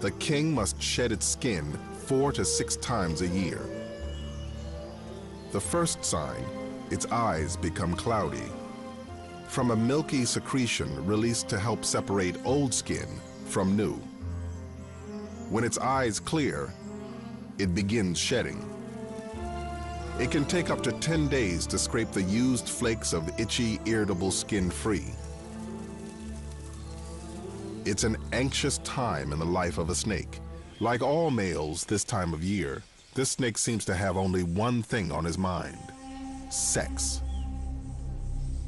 the king must shed its skin 4 to 6 times a year. The first sign, its eyes become cloudy. From a milky secretion released to help separate old skin from new. When its eyes clear, it begins shedding. It can take up to 10 days to scrape the used flakes of itchy, irritable skin free. It's an anxious time in the life of a snake. Like all males this time of year, this snake seems to have only one thing on his mind: sex.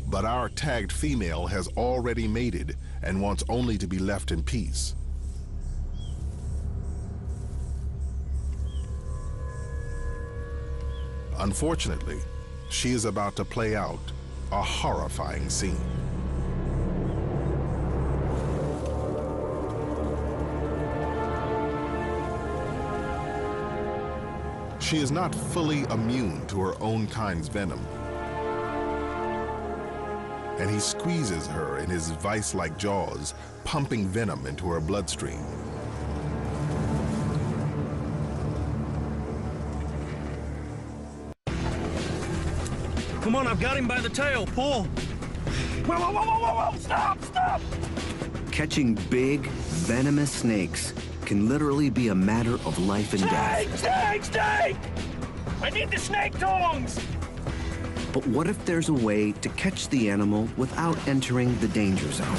But our tagged female has already mated and wants only to be left in peace. Unfortunately, she is about to play out a horrifying scene. She is not fully immune to her own kind's venom, and he squeezes her in his vice-like jaws, pumping venom into her bloodstream. Come on, I've got him by the tail. Pull. Whoa, whoa, whoa, whoa, whoa, stop, stop! Catching big, venomous snakes can literally be a matter of life and death. Snake, snake! I need the snake tongs! But what if there's a way to catch the animal without entering the danger zone?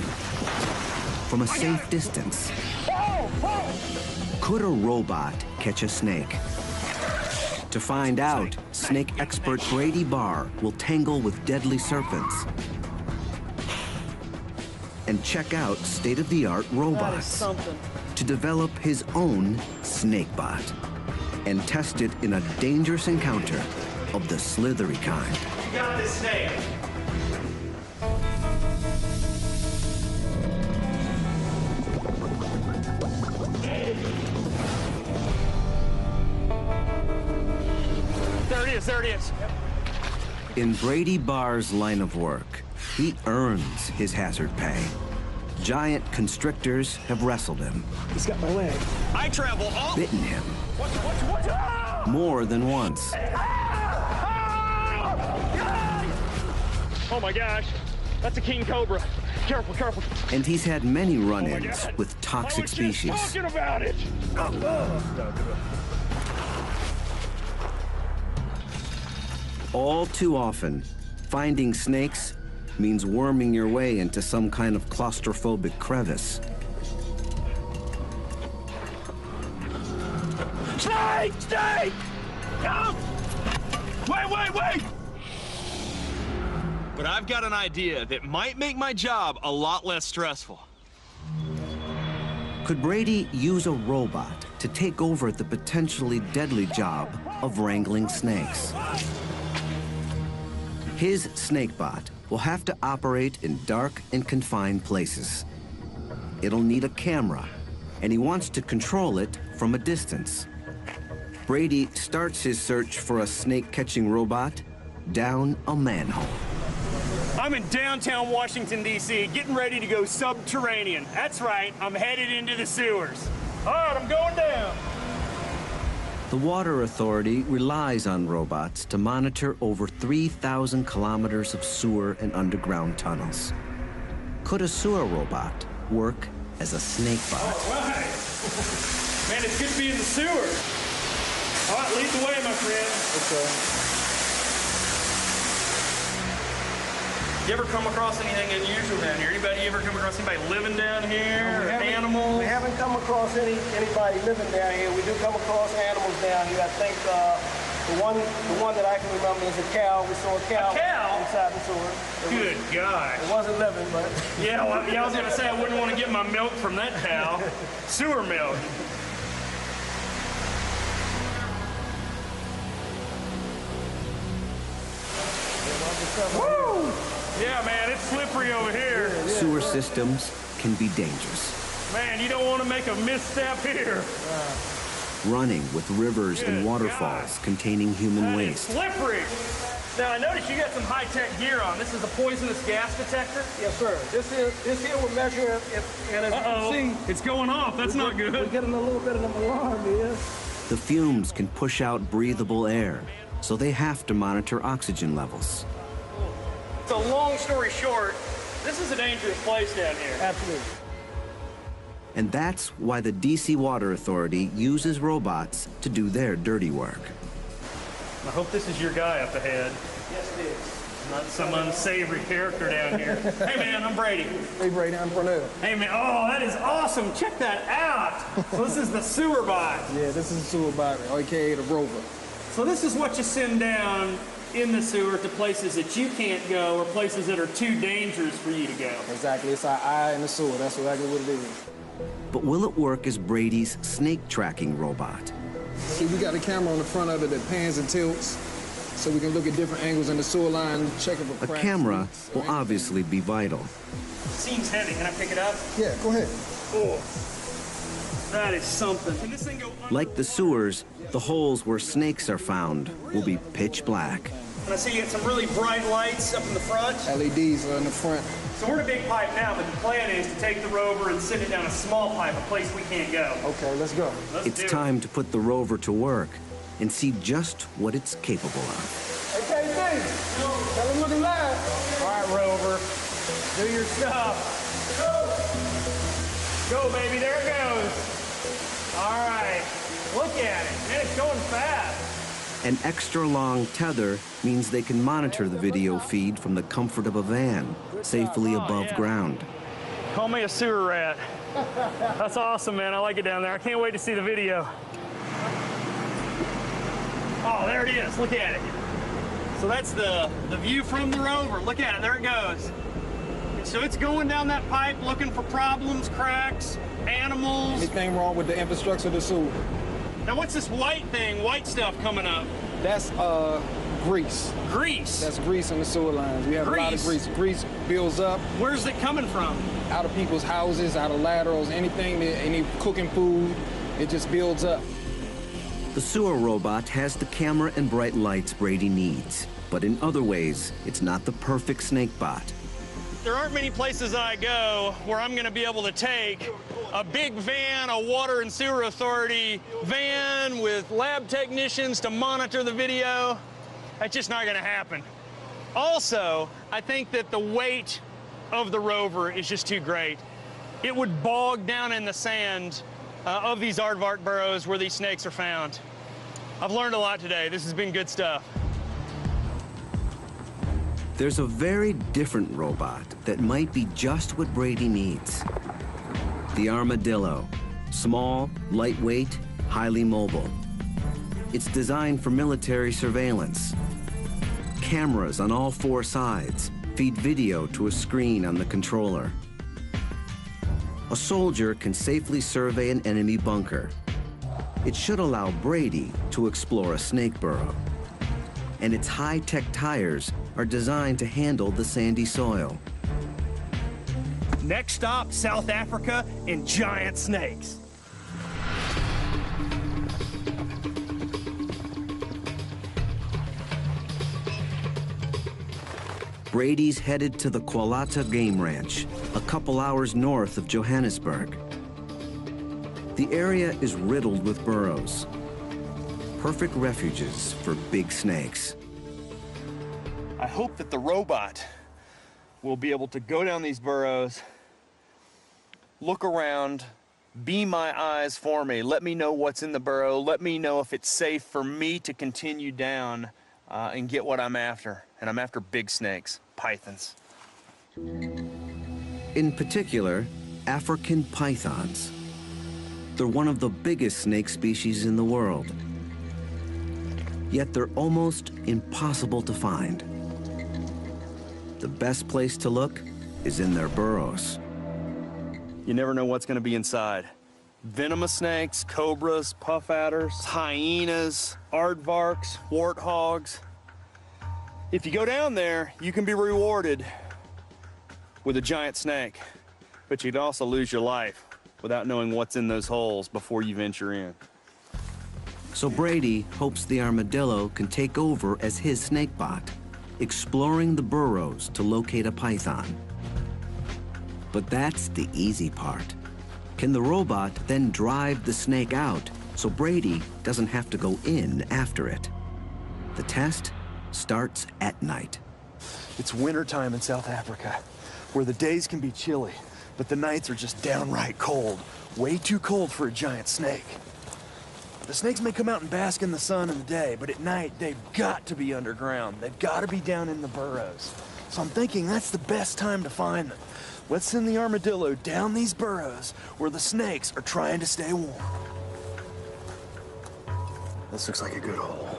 From a safe distance. Could a robot catch a snake? To find out, snake expert Brady Barr will tangle with deadly serpents and check out state-of-the-art robots to develop his own snakebot and test it in a dangerous encounter of the slithery kind. You got this snake. There it is. In Brady Barr's line of work, he earns his hazard pay. Giant constrictors have wrestled him. He's got my leg. I travel all... Bitten him. What? More than once. Oh my gosh, that's a king cobra. Careful, careful. And he's had many run-ins with toxic species. Talking about it. All too often, finding snakes means worming your way into some kind of claustrophobic crevice. Snake! Snake! Come! Wait! But I've got an idea that might make my job a lot less stressful. Could Brady use a robot to take over the potentially deadly job of wrangling snakes? His snakebot will have to operate in dark and confined places. It'll need a camera, and he wants to control it from a distance. Brady starts his search for a snake-catching robot down a manhole. I'm in downtown Washington, D.C., getting ready to go subterranean. That's right, I'm headed into the sewers. All right, I'm going down. The Water Authority relies on robots to monitor over 3,000 kilometers of sewer and underground tunnels. Could a sewer robot work as a snakebot? All right. Man, it's good to be in the sewer. All right, lead the way, my friend. Okay. You ever come across anything unusual down here? Anybody ever come across anybody living down here? Animals? We haven't come across anybody living down here. We do come across animals down here. I think the one that I can remember is a cow. We saw a cow inside the sewer. Good God. It wasn't living, but... Yeah, well, I was going to say I wouldn't want to get my milk from that cow. Sewer milk. Woo! Yeah, man, it's slippery over here. Sewer systems can be dangerous. Man, you don't want to make a misstep here. Running with rivers and waterfalls containing human waste. Slippery. Now, I noticed you got some high-tech gear on. This is a poisonous gas detector? Yes, sir. This here will measure if, and as you can see, it's going off. That's not good. We're getting a little bit of an alarm here. The fumes can push out breathable air, so they have to monitor oxygen levels. So long story short, this is a dangerous place down here. Absolutely. And that's why the DC Water Authority uses robots to do their dirty work. I hope this is your guy up ahead. Yes, it is. Not some unsavory character down here. Hey, man, I'm Brady. Hey, Brady, I'm Pernell. Hey, man, oh, that is awesome. Check that out. So this is the sewer bot. Yeah, this is the sewer bot, aka the rover. So this is what you send down in the sewer to places that you can't go or places that are too dangerous for you to go. Exactly. It's our eye in the sewer. That's exactly what it is. But will it work as Brady's snake tracking robot? See, we got a camera on the front of it that pans and tilts, so we can look at different angles in the sewer line, check if A camera will obviously be vital. Seems heavy. Can I pick it up? Yeah, go ahead. Oh, that is something. Can this thing go under? Like the sewers, the holes where snakes are found will be pitch black. And I see you got some really bright lights up in the front. LEDs are in the front. So we're in a big pipe now, but the plan is to take the rover and send it down a small pipe, a place we can't go. Okay, let's go. It's time to put the rover to work and see just what it's capable of. Hey, KC, tell him looking live. All right, rover, do your stuff. Go, baby, there it goes. All right, look at it. Man, it's going fast. An extra long tether means they can monitor the video feed from the comfort of a van, safely above ground. Call me a sewer rat. That's awesome, man. I like it down there. I can't wait to see the video. Oh, there it is. Look at it. So that's the view from the rover. Look at it. There it goes. And so it's going down that pipe looking for problems, cracks, animals. Anything wrong with the infrastructure of the sewer? Now, what's this white thing, white stuff coming up? That's grease. Grease? That's grease in the sewer lines. We have a lot of grease. Grease builds up. Where's it coming from? Out of people's houses, out of laterals, anything, any cooking food, it just builds up. The sewer robot has the camera and bright lights Brady needs, but in other ways, it's not the perfect snake bot. There aren't many places I go where I'm going to be able to take a big van, a water and sewer authority van with lab technicians to monitor the video. That's just not going to happen. Also, I think that the weight of the rover is just too great. It would bog down in the sand of these aardvark burrows where these snakes are found. I've learned a lot today. This has been good stuff. There's a very different robot that might be just what Brady needs. The armadillo. Small, lightweight, highly mobile. It's designed for military surveillance. Cameras on all four sides feed video to a screen on the controller. A soldier can safely survey an enemy bunker. It should allow Brady to explore a snake burrow. And its high-tech tires are designed to handle the sandy soil. Next stop, South Africa and giant snakes. Brady's headed to the 𝐾𝐨𝐿𝐴 Game Ranch, a couple hours north of Johannesburg. The area is riddled with burrows, perfect refuges for big snakes. I hope that the robot will be able to go down these burrows, look around, be my eyes for me, let me know what's in the burrow, let me know if it's safe for me to continue down and get what I'm after. And I'm after big snakes, pythons. In particular, African pythons. They're one of the biggest snake species in the world. Yet they're almost impossible to find. The best place to look is in their burrows. You never know what's going to be inside. Venomous snakes, cobras, puff adders, hyenas, aardvarks, warthogs. If you go down there, you can be rewarded with a giant snake, but you can also lose your life without knowing what's in those holes before you venture in. So Brady hopes the armadillo can take over as his snake bot exploring the burrows to locate a python. But that's the easy part. Can the robot then drive the snake out so Brady doesn't have to go in after it? The test starts at night. It's wintertime in South Africa, where the days can be chilly, but the nights are just downright cold. Way too cold for a giant snake. The snakes may come out and bask in the sun in the day, but at night, they've got to be underground. They've got to be down in the burrows. So I'm thinking that's the best time to find them. Let's send the armadillo down these burrows where the snakes are trying to stay warm. This looks like a good hole.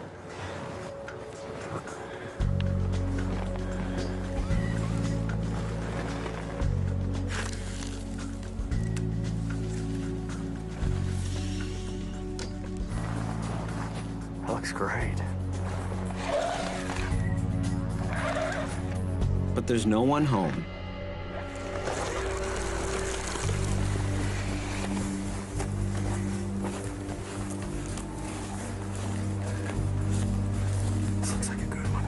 That looks great. But there's no one home. This looks like a good one.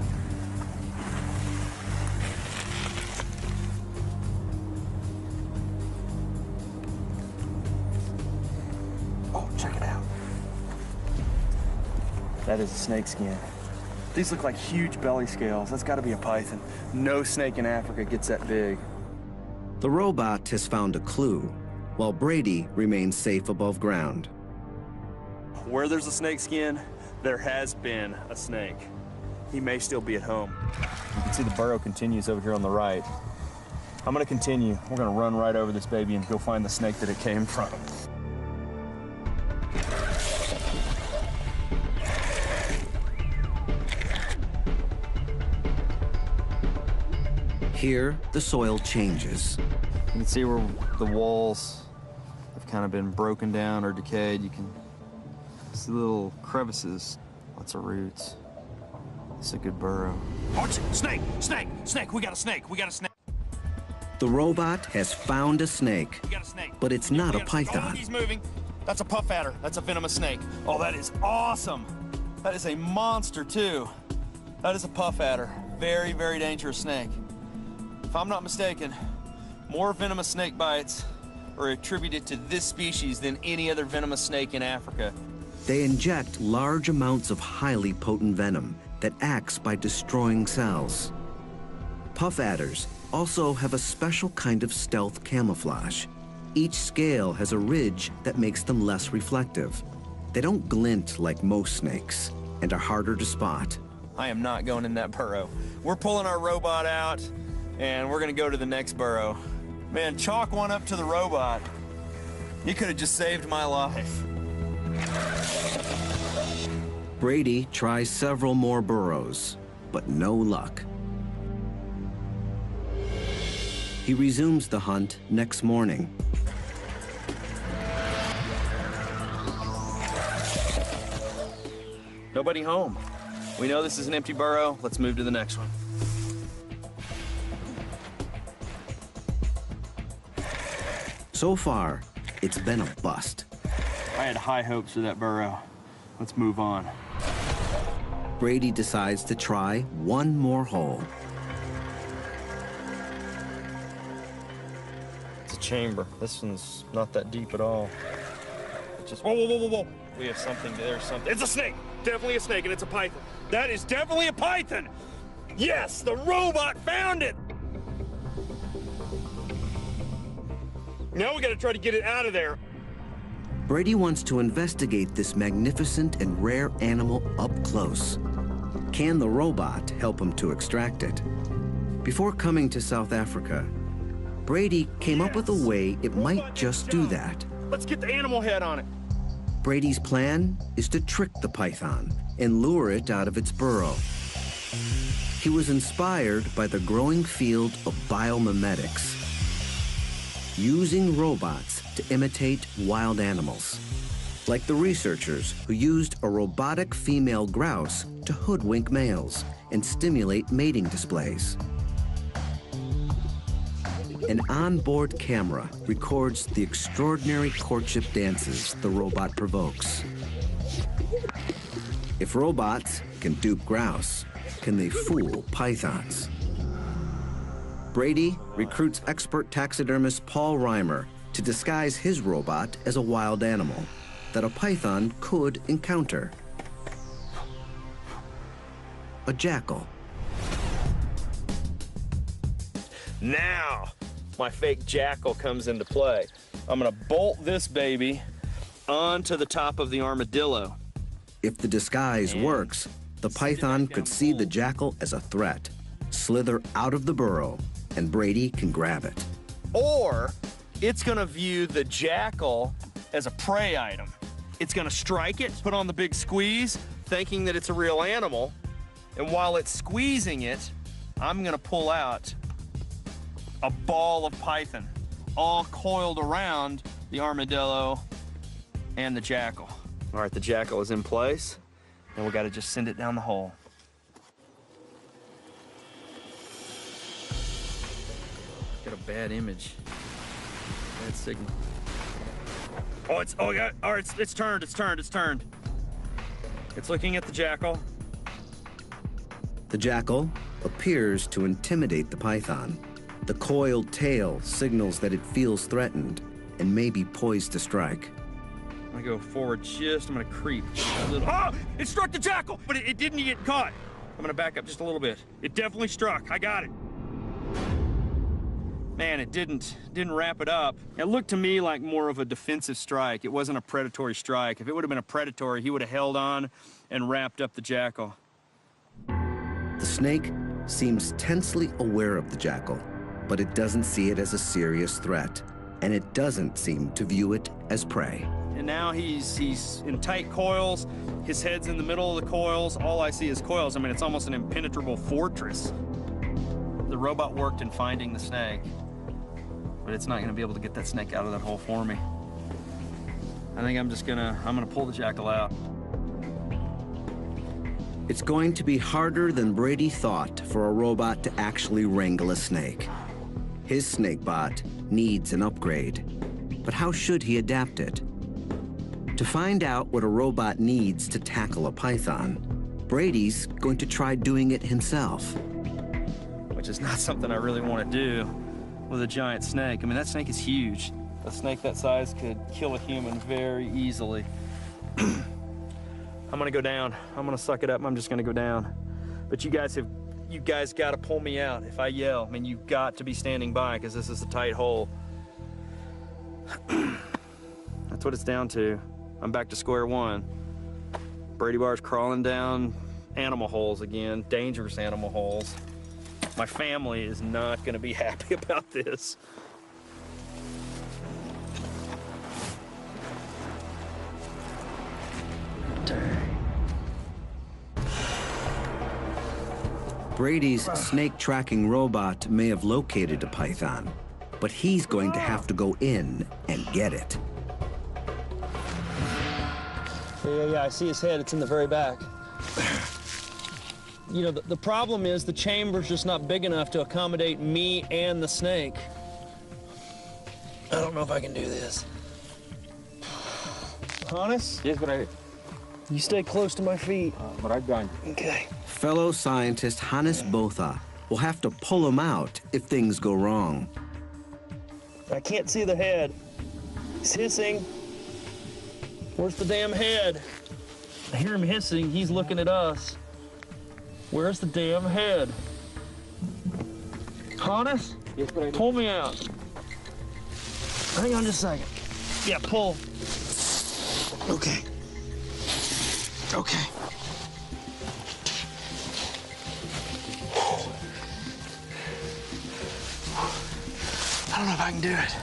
Oh, check it out. That is a snake skin. These look like huge belly scales. That's got to be a python. No snake in Africa gets that big. The robot has found a clue, while Brady remains safe above ground. Where there's a snake skin, there has been a snake. He may still be at home. You can see the burrow continues over here on the right. I'm gonna continue. We're gonna run right over this baby and go find the snake that it came from. Here, the soil changes. You can see where the walls have kind of been broken down or decayed. You can see little crevices, lots of roots. It's a good burrow. Watch it! Snake! Snake! Snake! We got a snake! We got a snake! The robot has found a snake, We got a snake! but it's not a Oh, python. he's moving. That's a puff adder. That's a venomous snake. Oh, that is awesome. That is a monster, too. That is a puff adder. Very, very dangerous snake. If I'm not mistaken, more venomous snake bites are attributed to this species than any other venomous snake in Africa. They inject large amounts of highly potent venom that acts by destroying cells. Puff adders also have a special kind of stealth camouflage. Each scale has a ridge that makes them less reflective. They don't glint like most snakes and are harder to spot. I am not going in that burrow. We're pulling our robot out, and we're gonna go to the next burrow. Man, chalk one up to the robot. He could have just saved my life. Brady tries several more burrows, but no luck. He resumes the hunt next morning. Nobody home. We know this is an empty burrow. Let's move to the next one. So far, it's been a bust. I had high hopes for that burrow. Let's move on. Brady decides to try one more hole. It's a chamber. This one's not that deep at all. It's just, whoa, whoa, whoa, whoa, whoa. We have something, there's something. It's a snake! Definitely a snake, and it's a python. That is definitely a python! Yes, the robot found it! Now we gotta try to get it out of there. Brady wants to investigate this magnificent and rare animal up close. Can the robot help him to extract it? Before coming to South Africa, Brady came up with a way it might just do that. Let's get the animal head on it. Brady's plan is to trick the python and lure it out of its burrow. He was inspired by the growing field of biomimetics, using robots to imitate wild animals, like the researchers who used a robotic female grouse to hoodwink males and stimulate mating displays. An onboard camera records the extraordinary courtship dances the robot provokes. If robots can dupe grouse, can they fool pythons? Brady recruits expert taxidermist Paul Reimer to disguise his robot as a wild animal that a python could encounter. A jackal. Now, my fake jackal comes into play. I'm gonna bolt this baby onto the top of the armadillo. If the disguise works, the python could see the jackal as a threat, slither out of the burrow, and Brady can grab it. Or it's gonna view the jackal as a prey item. It's gonna strike it, put on the big squeeze, thinking that it's a real animal. And while it's squeezing it, I'm gonna pull out a ball of python, all coiled around the armadillo and the jackal. All right, the jackal is in place, and we gotta just send it down the hole. Got a bad image, bad signal. Oh, it's turned. It's looking at the jackal. The jackal appears to intimidate the python. The coiled tail signals that it feels threatened and may be poised to strike. I'm gonna go forward just, I'm gonna creep a little. Oh, it struck the jackal, but it didn't get caught. I'm gonna back up just a little bit. It definitely struck, I got it. Man, it didn't wrap it up. It looked to me like more of a defensive strike. It wasn't a predatory strike. If it would have been a predatory, he would have held on and wrapped up the jackal. The snake seems tensely aware of the jackal, but it doesn't see it as a serious threat, and it doesn't seem to view it as prey. And now he's in tight coils. His head's in the middle of the coils. All I see is coils. I mean, it's almost an impenetrable fortress. The robot worked in finding the snake, but it's not gonna be able to get that snake out of that hole for me. I think I'm gonna pull the jackal out. It's going to be harder than Brady thought for a robot to actually wrangle a snake. His snakebot needs an upgrade, but how should he adapt it? To find out what a robot needs to tackle a python, Brady's going to try doing it himself. Which is not something I really want to do with a giant snake. I mean, that snake is huge. A snake that size could kill a human very easily. I'm gonna go down. I'm gonna suck it up. I'm just gonna go down. But you guys got to pull me out if I yell. I mean, you've got to be standing by because this is a tight hole. That's what it's down to. I'm back to square one. Brady Bar's crawling down animal holes again, dangerous animal holes. My family is not gonna be happy about this. Brady's snake tracking robot may have located a python, but he's going to have to go in and get it. Yeah, I see his head. It's in the very back. You know, the problem is the chamber's just not big enough to accommodate me and the snake. I don't know if I can do this. Honest? Yes, but You stay close to my feet. but I've gone. Okay. Fellow scientist Hannes Botha will have to pull him out if things go wrong. I can't see the head. He's hissing. Where's the damn head? I hear him hissing. He's looking at us. Where's the damn head? Hannes? Yes, but Pull me out. Hang on just a second. Yeah, pull. Okay. Okay. I don't know if I can do it.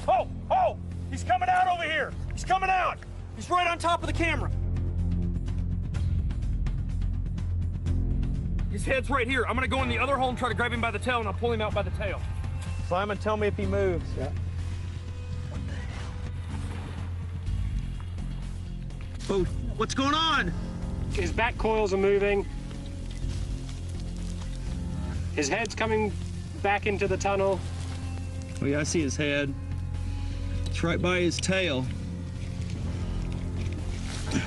Oh, oh, he's coming out over here. He's coming out. He's right on top of the camera. His head's right here. I'm gonna go in the other hole and try to grab him by the tail, and I'll pull him out by the tail. Simon, tell me if he moves. Yeah. Oh, what's going on? His back coils are moving. His head's coming back into the tunnel. Oh yeah, I see his head. It's right by his tail.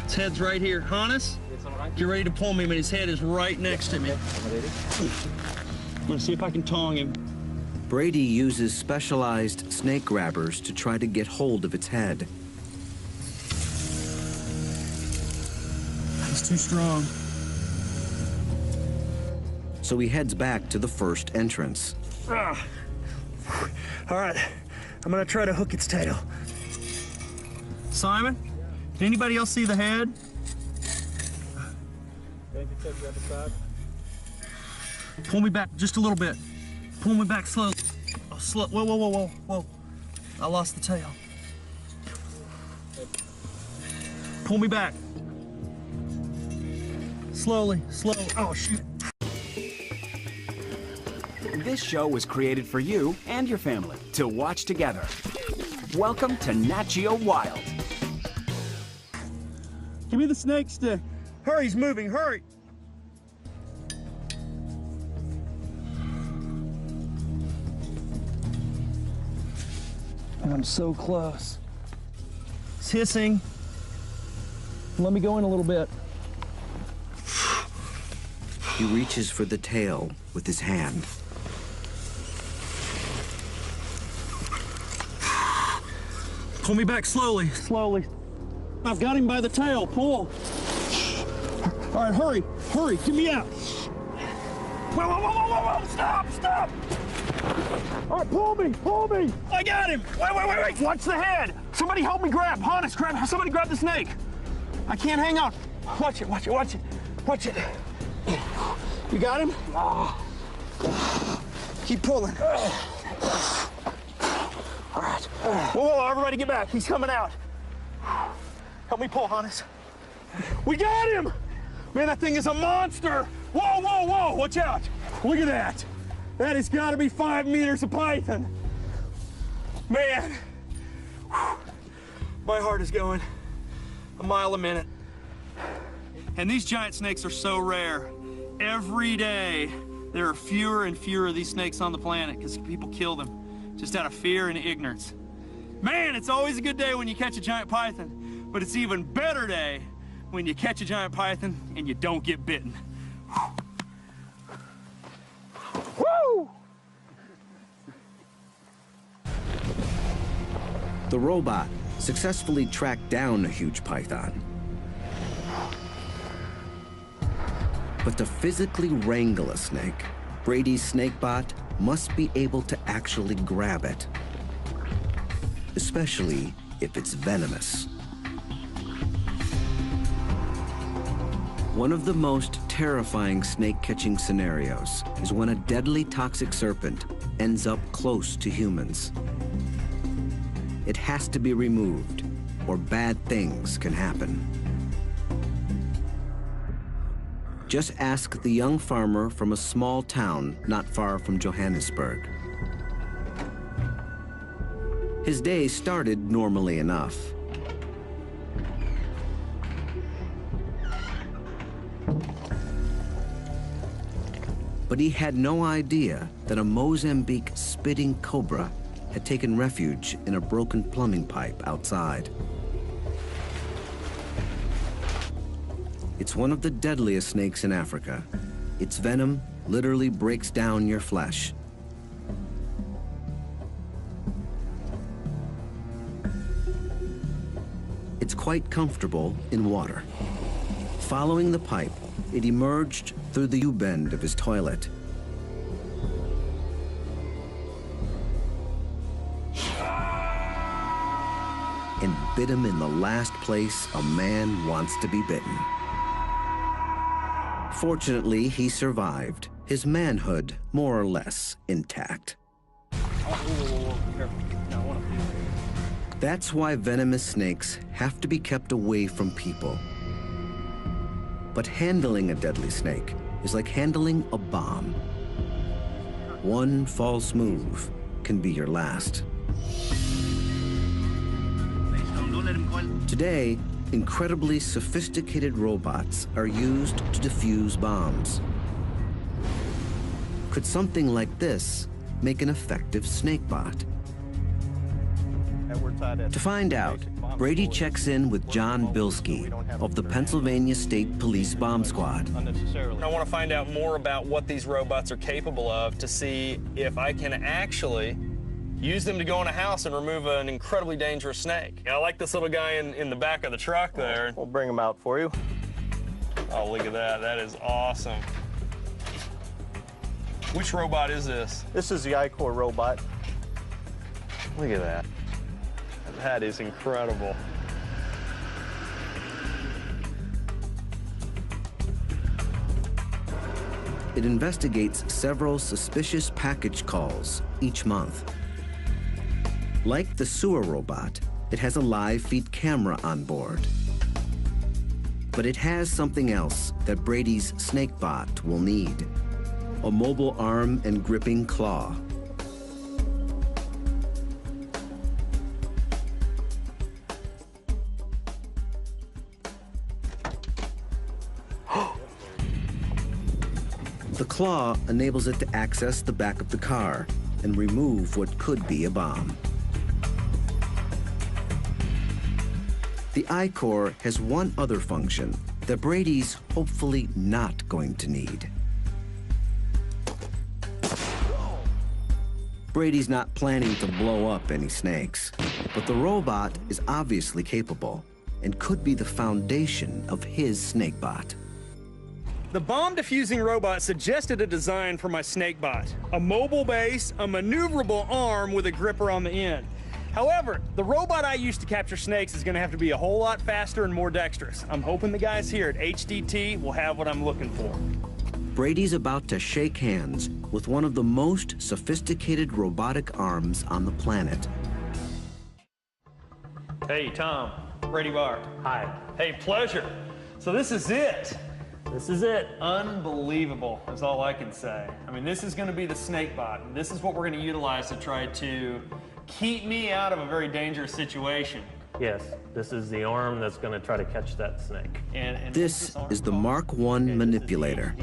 His head's right here. Hannes, get ready to pull me, but his head is right next to me. I'm gonna see if I can tong him. Brady uses specialized snake grabbers to try to get hold of its head. He's too strong. So he heads back to the first entrance. All right, I'm gonna try to hook its tail. Simon, did anybody else see the head? Pull me back just a little bit. Pull me back slowly. Oh, slow. Whoa, whoa, whoa, whoa, whoa. I lost the tail. Pull me back. Slowly, slowly. Oh, shoot. This show was created for you and your family to watch together. Welcome to Nat Geo Wild. Give me the snake stick. Hurry, he's moving, hurry. I'm so close. It's hissing. Let me go in a little bit. He reaches for the tail with his hand. Pull me back slowly, slowly. I've got him by the tail, pull. All right, hurry, hurry, get me out. Whoa, whoa, whoa, whoa, whoa, whoa, stop, stop. All right, pull me. I got him. Wait. Watch the head. Somebody help me grab. Hannes, somebody grab the snake. I can't hang on. Watch it. You got him? Keep pulling. All right. Whoa, everybody get back. He's coming out. Help me pull, Hannes. We got him! Man, that thing is a monster. Whoa, watch out. Look at that. That has got to be 5 meters of python. Man, my heart is going a mile a minute. And these giant snakes are so rare. Every day, there are fewer and fewer of these snakes on the planet because people kill them just out of fear and ignorance. Man, it's always a good day when you catch a giant python, but it's an even better day when you catch a giant python and you don't get bitten. Woo! The robot successfully tracked down a huge python. But to physically wrangle a snake, Brady's snakebot must be able to actually grab it, especially if it's venomous. One of the most terrifying snake-catching scenarios is when a deadly toxic serpent ends up close to humans. It has to be removed, or bad things can happen. Just ask the young farmer from a small town not far from Johannesburg. His day started normally enough. But he had no idea that a Mozambique spitting cobra had taken refuge in a broken plumbing pipe outside. It's one of the deadliest snakes in Africa. Its venom literally breaks down your flesh. It's quite comfortable in water. Following the pipe, it emerged through the U-bend of his toilet. And bit him in the last place a man wants to be bitten. Fortunately, he survived, his manhood more or less intact. That's why venomous snakes have to be kept away from people. But handling a deadly snake is like handling a bomb. One false move can be your last. Today, incredibly sophisticated robots are used to defuse bombs. Could something like this make an effective snake bot? To find out, Brady checks in with John Bilski of the Pennsylvania State Police Bomb Squad. I want to find out more about what these robots are capable of to see if I can actually use them to go in a house and remove an incredibly dangerous snake. I like this little guy in the back of the truck there. We'll bring him out for you. Oh, look at that. That is awesome. Which robot is this? This is the 𝐼-CORE robot. Look at that. That is incredible. It investigates several suspicious package calls each month. Like the sewer robot, it has a live feed camera on board. But it has something else that Brady's SnakeBot will need: a mobile arm and gripping claw. The claw enables it to access the back of the car and remove what could be a bomb. The 𝐼-CORE has one other function that Brady's hopefully not going to need. Brady's not planning to blow up any snakes, but the robot is obviously capable and could be the foundation of his SnakeBot. The bomb-diffusing robot suggested a design for my SnakeBot: a mobile base, a maneuverable arm with a gripper on the end. However, the robot I use to capture snakes is going to have to be a whole lot faster and more dexterous. I'm hoping the guys here at HDT will have what I'm looking for. Brady's about to shake hands with one of the most sophisticated robotic arms on the planet. Hey, Tom. Brady Barr. Hi. Hey, pleasure. So this is it. This is it. Unbelievable is all I can say. I mean, this is going to be the SnakeBot, and this is what we're going to utilize to try to keep me out of a very dangerous situation. Yes, this is the arm that's going to try to catch that snake. And this is the Mark I manipulator.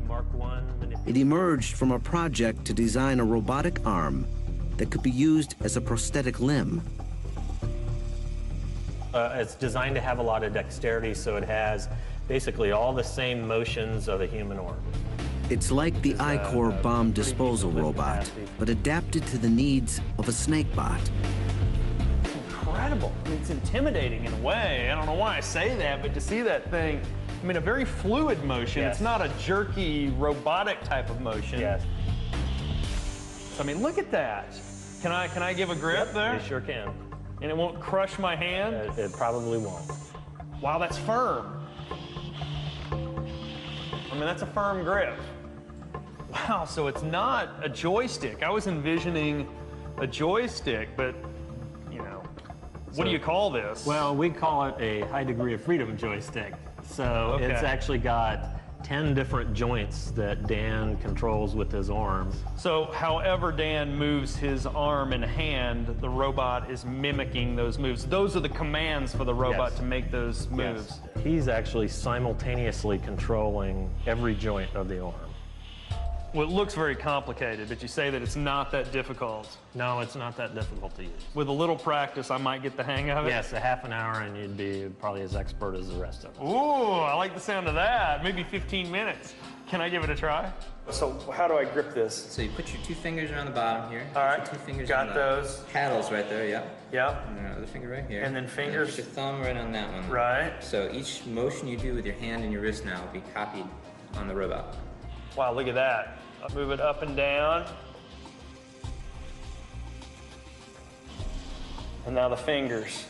Mark I manipulator. It emerged from a project to design a robotic arm that could be used as a prosthetic limb. It's designed to have a lot of dexterity, so it has basically all the same motions of a human arm. It's like the 𝐼-CORE bomb disposal robot, but adapted to the needs of a SnakeBot. Incredible. I mean, it's intimidating in a way. I don't know why I say that, but to see that thing, I mean, a very fluid motion. Yes. It's not a jerky, robotic type of motion. Yes. I mean, look at that. Can I give a grip there? You sure can. And it won't crush my hand? It probably won't. Wow, that's firm. I mean, that's a firm grip. Wow, so it's not a joystick. I was envisioning a joystick, but, you know, what do you call this? Well, we call it a high degree of freedom joystick. So Okay. It's actually got 10 different joints that Dan controls with his arms. So however Dan moves his arm and hand, the robot is mimicking those moves. Those are the commands for the robot Yes. to make those moves. Yes. He's actually simultaneously controlling every joint of the arm. Well, it looks very complicated, but you say that it's not that difficult. No, it's not that difficult to use. With a little practice, I might get the hang of it. Yes, a half an hour and you'd be probably as expert as the rest of us. Ooh, I like the sound of that. Maybe 15 minutes. Can I give it a try? So how do I grip this? So you put your 2 fingers around the bottom here. All right, Your 2 fingers got on those. the paddles right there, yep. Yep. And your other finger right here. And then fingers. Put your thumb right on that one. Right. So each motion you do with your hand and your wrist now will be copied on the robot. Wow, look at that. I'll move it up and down. And now the fingers.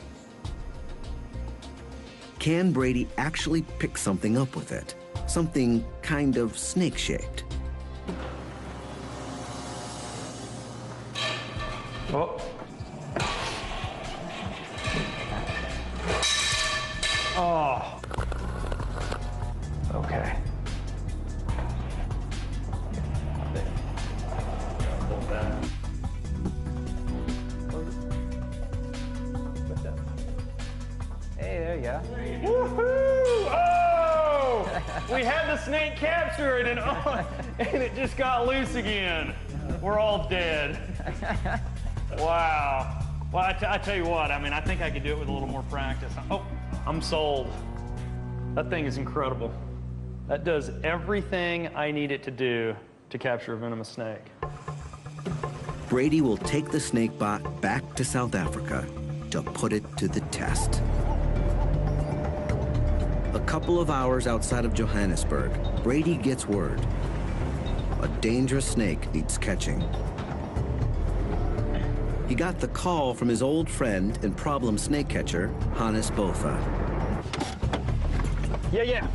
Can Brady actually pick something up with it? Something kind of snake-shaped. Oh. Oh. Okay. Hey, there you go. Woohoo! Oh! We had the snake captured and it just got loose again. We're all dead. Wow. Well, I tell you what, I mean, I think I could do it with a little more practice. Oh, I'm sold. That thing is incredible. That does everything I need it to do to capture a venomous snake. Brady will take the snakebot back to South Africa to put it to the test. A couple of hours outside of Johannesburg, Brady gets word. A dangerous snake needs catching. He got the call from his old friend and problem snake catcher, Hannes Botha. Yeah.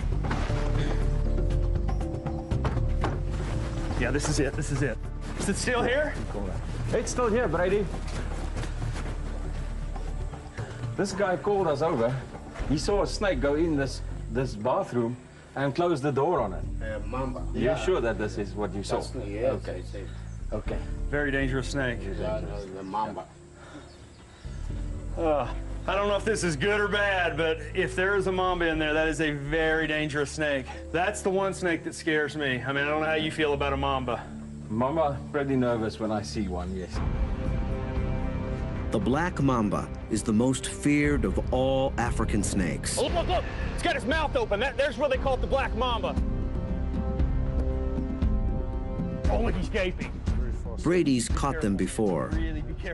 Yeah, this is it. Is it still here? It's still here, Brady. This guy called us over. He saw a snake go in this bathroom and close the door on it. Mamba. You're sure that this is what you saw? Yes, okay. Okay. Very dangerous snake. The mamba. I don't know if this is good or bad, but if there is a mamba in there, that is a very dangerous snake. That's the one snake that scares me. I mean, I don't know how you feel about a mamba. Mamba, pretty nervous when I see one, yes. The black mamba is the most feared of all African snakes. Oh, look. It's got its mouth open. There's where they call it the black mamba. Oh, look, he's gaping. Brady's caught them before.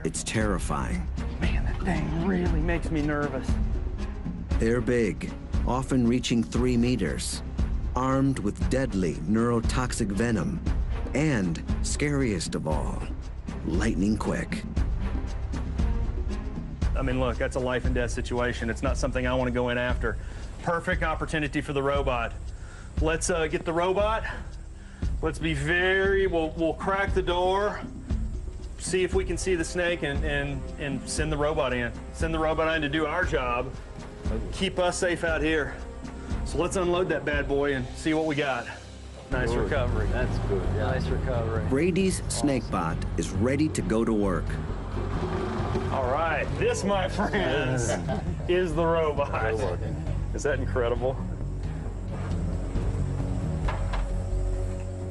It's terrifying. Man, that thing really makes me nervous. They're big, often reaching 3 meters, armed with deadly neurotoxic venom, and, scariest of all, lightning quick. I mean, look, that's a life and death situation. It's not something I want to go in after. Perfect opportunity for the robot. Let's get the robot. Let's be we'll crack the door, see if we can see the snake, and send the robot in. Send the robot in to do our job, keep us safe out here. So let's unload that bad boy and see what we got. Nice recovery. That's good. Yeah. Nice recovery. Brady's snakebot is ready to go to work. All right, this, my friends, is the robot. Is that incredible?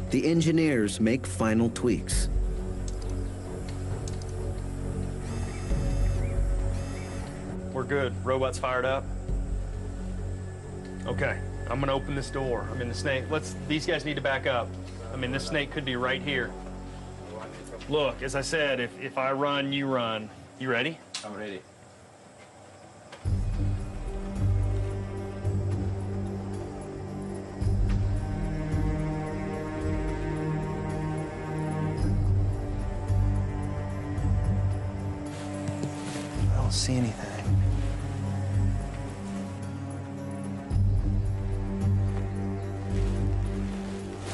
The engineers make final tweaks. We're good. Robot's fired up. Okay, I'm gonna open this door. I mean, the snake, these guys need to back up. I mean, this snake could be right here. Look, as I said, if I run, you run. You ready? I'm ready. I don't see anything.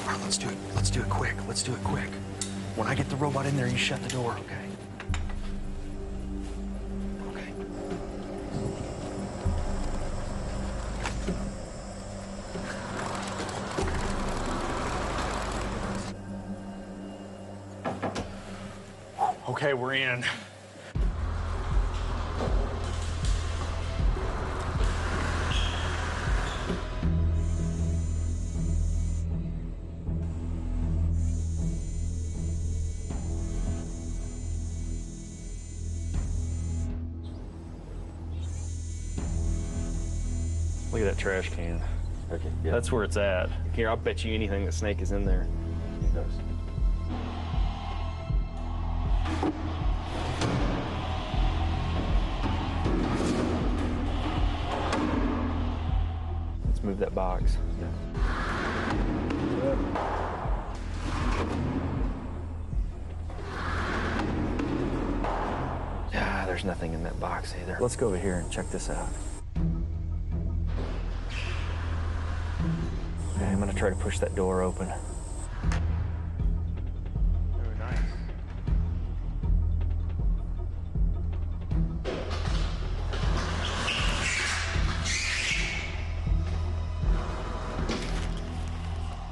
All right, let's do it. Let's do it quick. Let's do it quick. When I get the robot in there, you shut the door, okay? Okay. Okay, we're in. Look at that trash can. Okay, yeah. That's where it's at. Here, I'll bet you anything the snake is in there. It does. Let's move that box. Yeah, there's nothing in that box either. Let's go over here and check this out. Okay, I'm gonna try to push that door open. Very nice.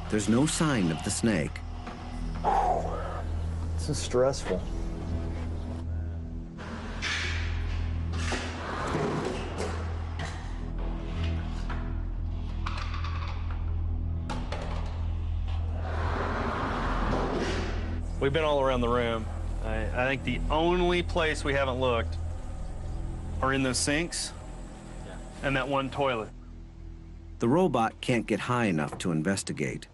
There's no sign of the snake. This is stressful. We've been all around the room. I think the only place we haven't looked are in those sinks and that one toilet. The robot can't get high enough to investigate,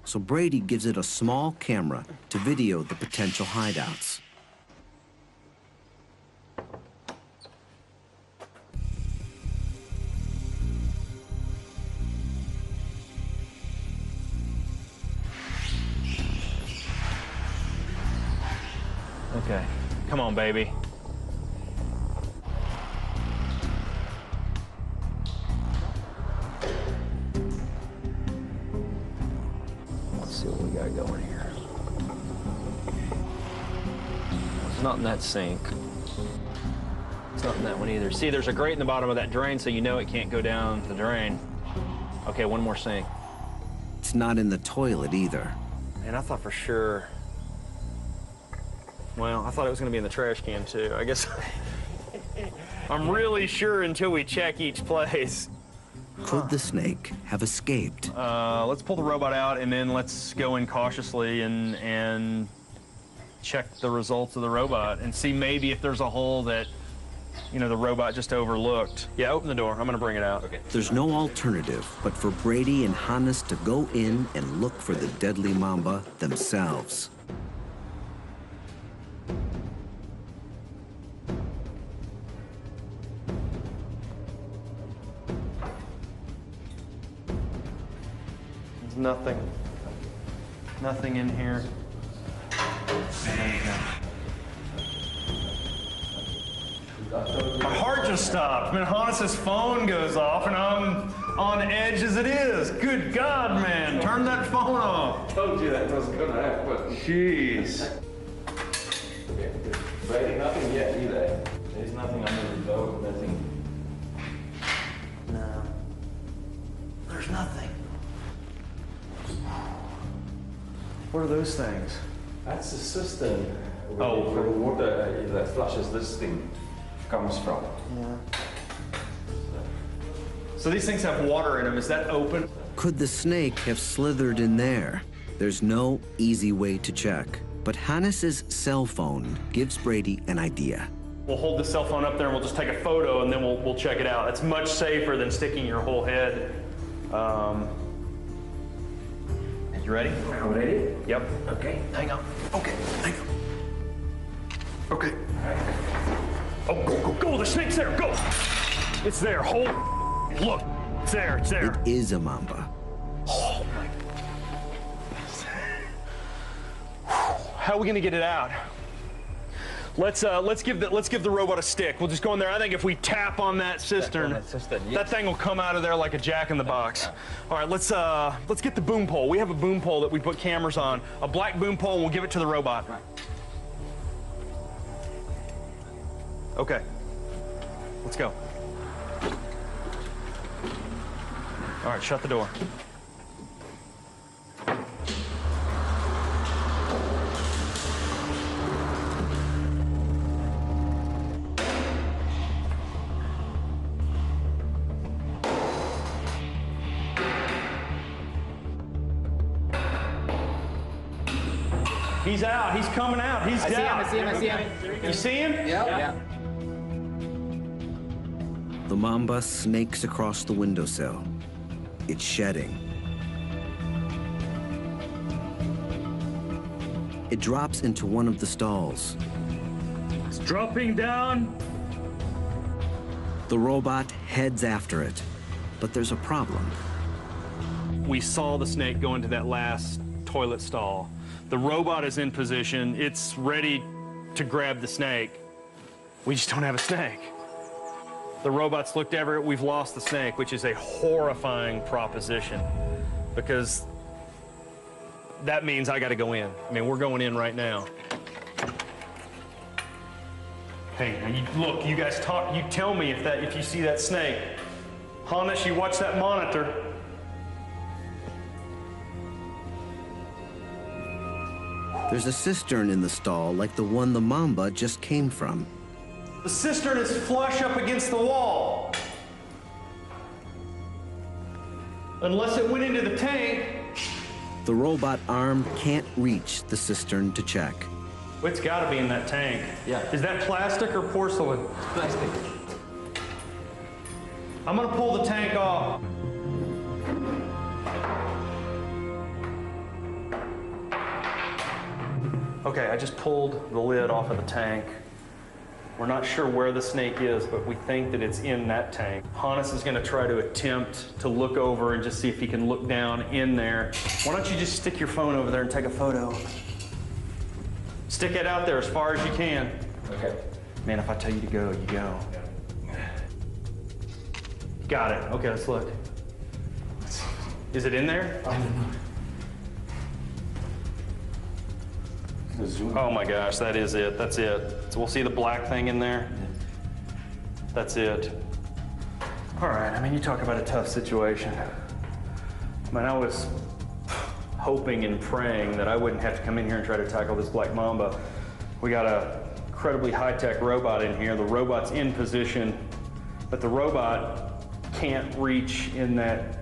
so Brady gives it a small camera to video the potential hideouts. Okay, come on, baby. Let's see what we got going here. It's not in that sink. It's not in that one either. See, there's a grate in the bottom of that drain, so you know it can't go down the drain. Okay, one more sink. It's not in the toilet either. Man, I thought for sure. Well, I thought it was going to be in the trash can, too. I guess I'm really sure until we check each place. Could the snake have escaped? Let's pull the robot out, and then let's go in cautiously and check the results of the robot and see maybe if there's a hole that, you know, the robot just overlooked. Yeah, open the door. I'm going to bring it out. Okay. There's no alternative but for Brady and Hannes to go in and look for the deadly mamba themselves. Nothing. Nothing in here. My heart just stopped. Man, Hannes' phone goes off, and I'm on edge as it is. Good God, man. Turn that phone off. I told you that wasn't going to happen. Jeez. Brady, nothing yet either. There's nothing under the door, nothing. No. There's nothing. What are those things? That's the cistern where Oh, the water that flushes this thing comes from. Yeah. So these things have water in them. Is that open? Could the snake have slithered in there? There's no easy way to check, but Hannes' cell phone gives Brady an idea. We'll hold the cell phone up there and we'll just take a photo and then we'll check it out. It's much safer than sticking your whole head. You ready? I'm ready? Yep. Okay, hang on. Okay, hang on. Okay. Oh, go, the snake's there, go! It's there, hold. Look, it's there, it's there. It is a mamba. Oh my. How are we gonna get it out? Let's give the robot a stick. We'll just go in there. I think if we tap on that cistern, that thing will come out of there like a jack in the box. All right, let's get the boom pole. We have a boom pole that we put cameras on. A black boom pole, and we'll give it to the robot. Right. Okay. Let's go. All right, shut the door. He's out. He's coming out. He's down. I see him. You see him? Yeah. The mamba snakes across the windowsill. It's shedding. It drops into one of the stalls. It's dropping down. The robot heads after it, but there's a problem. We saw the snake go into that last toilet stall. The robot is in position. It's ready to grab the snake. We just don't have a snake. The robot's looked everywhere. We've lost the snake, which is a horrifying proposition because that means I got to go in. I mean, we're going in right now. Hey, now look, you guys talk. You tell me if you see that snake. Hannes, you watch that monitor. There's a cistern in the stall like the one the mamba just came from. The cistern is flush up against the wall. Unless it went into the tank. The robot arm can't reach the cistern to check. It's got to be in that tank. Yeah. Is that plastic or porcelain? Plastic. I'm gonna pull the tank off. Okay, I just pulled the lid off of the tank. We're not sure where the snake is, but we think that it's in that tank. Hannes is gonna try to attempt to look over and just see if he can look down in there. Why don't you just stick your phone over there and take a photo? Stick it out there as far as you can. Okay. Man, if I tell you to go, you go. Got it. Okay, let's look. Is it in there? I don't know. Oh my gosh, that is it. That's it. So we'll see the black thing in there. That's it. All right, I mean, you talk about a tough situation. I mean, I was hoping and praying that I wouldn't have to come in here and try to tackle this black mamba. We got a incredibly high-tech robot in here. The robot's in position, but the robot can't reach in that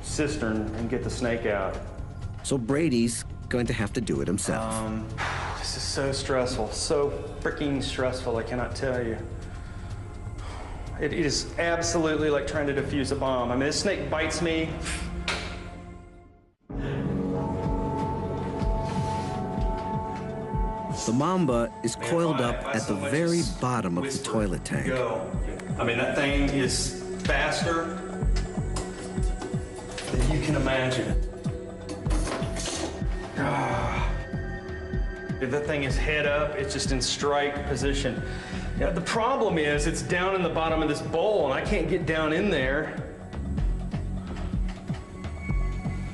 cistern and get the snake out. So Brady's going to have to do it himself. This is so stressful, so freaking stressful, I cannot tell you. It is absolutely like trying to defuse a bomb. I mean, this snake bites me. The mamba is coiled up at the very bottom of the toilet tank. I mean, that thing is faster than you can imagine. If that thing is head up, it's just in strike position. You know, the problem is it's down in the bottom of this bowl, and I can't get down in there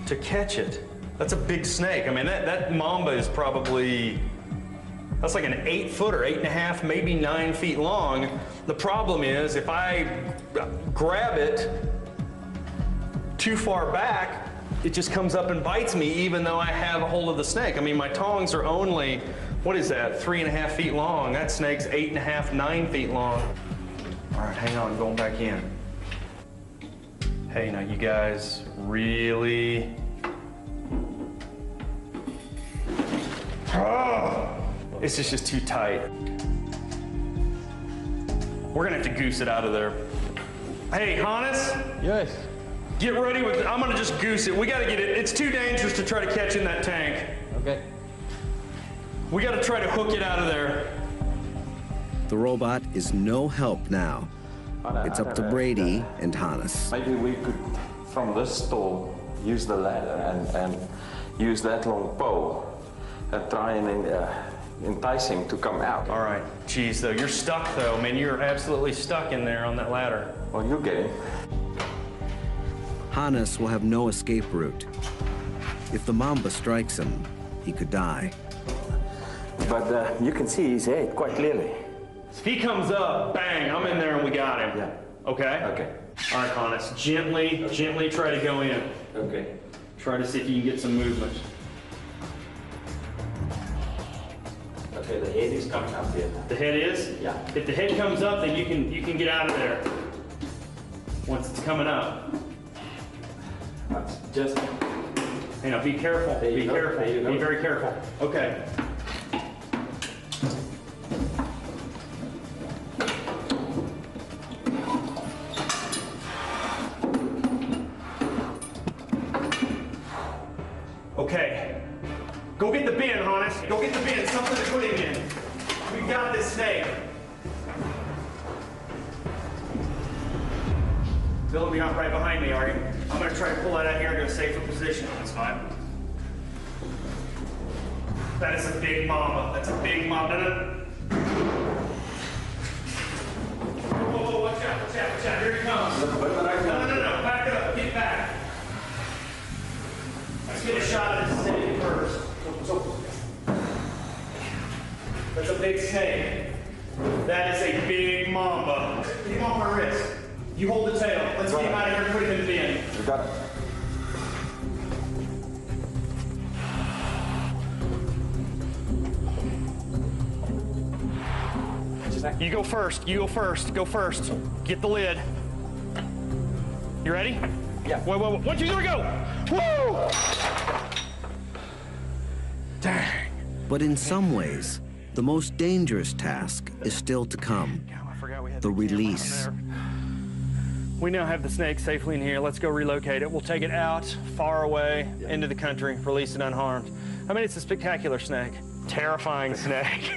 to catch it. That's a big snake. I mean, that mamba is probably, that's like an 8-footer, 8.5, maybe 9 feet long. The problem is if I grab it too far back, it just comes up and bites me even though I have a hold of the snake. I mean, my tongs are only, what is that, 3.5 feet long. That snake's 8.5, 9 feet long. All right, hang on, going back in. Hey, now you guys really, this is just too tight. We're gonna have to goose it out of there. Hey, Hannes? Yes. Get ready with, I'm gonna just goose it. We gotta get it, it's too dangerous to try to catch in that tank. Okay. We gotta try to hook it out of there. The robot is no help now. It's up to Brady and Hannes. Maybe we could, from this stall, use the ladder and use that long pole and try and entice him to come out. All right, geez, though, you're stuck though, man. You're absolutely stuck in there on that ladder. Well, you get him. Hannes will have no escape route. If the mamba strikes him, he could die. But you can see his head quite clearly. If he comes up, bang, I'm in there and we got him. Yeah. Okay? Okay. All right, Hannes, gently try to go in. Okay. Try to see if you can get some movement. Okay, the head is coming up here. The head is? Yeah. If the head comes up, then you can get out of there. Once it's coming up. Just, you know, be careful. Be careful. Be very careful. Okay. Okay. Go get the bin, Hannes. Go get the bin. Something to put him in. We've got this snake. Bill, you're not right behind me, are you? I'm gonna try to pull that out here to a safer position. That's fine. That is a big mamba. That's a big mamba. Whoa, watch out, watch out, watch out. Here he comes. No. Back up, get back. Let's get a shot at this snake first. That's a big snake. That is a big mamba. Get him off my wrist. You hold the tail. Let's get him out of here and put him in the bin. You got it. You go first. You go first. Go first. Get the lid. You ready? Yeah. Wait. 1, 2, 3, go! Whoa! Dang. But in some ways, the most dangerous task is still to come. The release. We now have the snake safely in here. Let's go relocate it. We'll take it out, far away, into the country, release it unharmed. I mean, it's a spectacular snake. Terrifying snake.